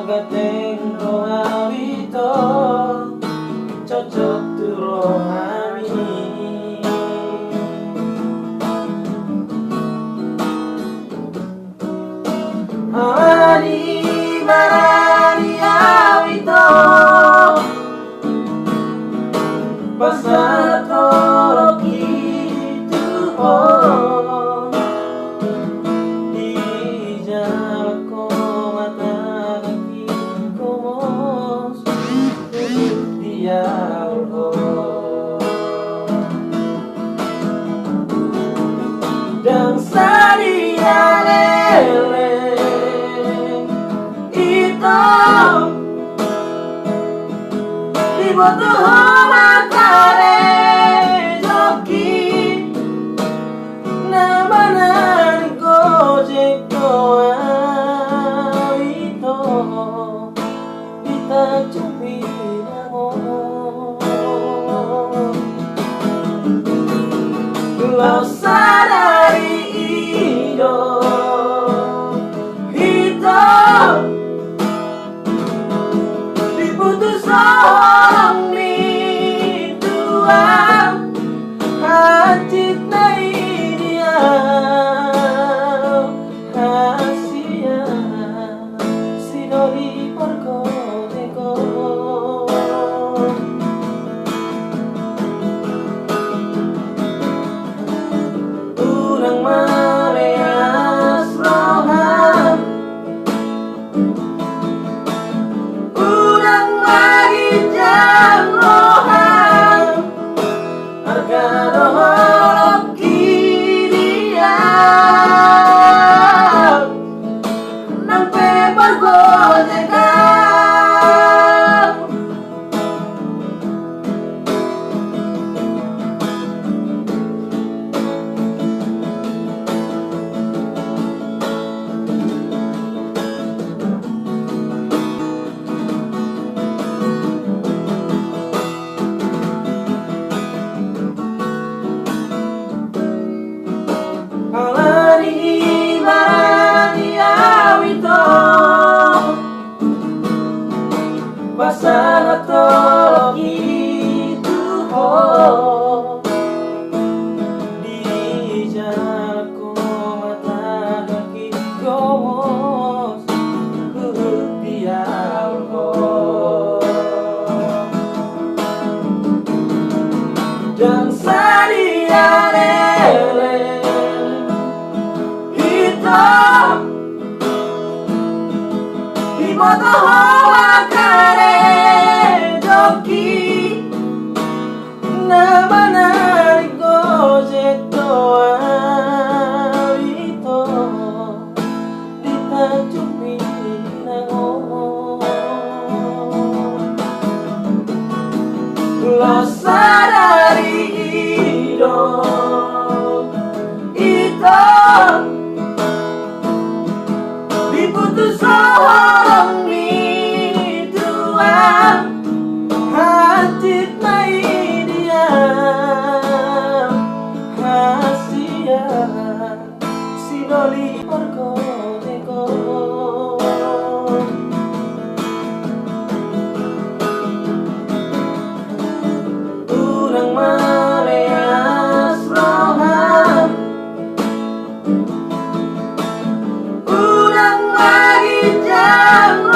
gateng rohawito cocok tu rohami. Ani marani awito pasatoro kitu ho di jalako mata kaki komos dia ho dan sadia lele Iboto matare joki namanan gojek doa itu kita cumpi Lau sadari ido hitam diputus orang ni dua hati nai dia hasia sinori porko deko urang maleas rohan jam rohan harga rohok dia nampe bergojekan pasang tolong itu ho di jalako mata kaki gomos biar ho dan sadia lele hitam iboto kare joki namanan gojek doa itu ditacumpi nango Lau sadari ido itu diputus orang ni dua hati nai dia hasia sinoli porko deko urang maleas rohan urang lagi jam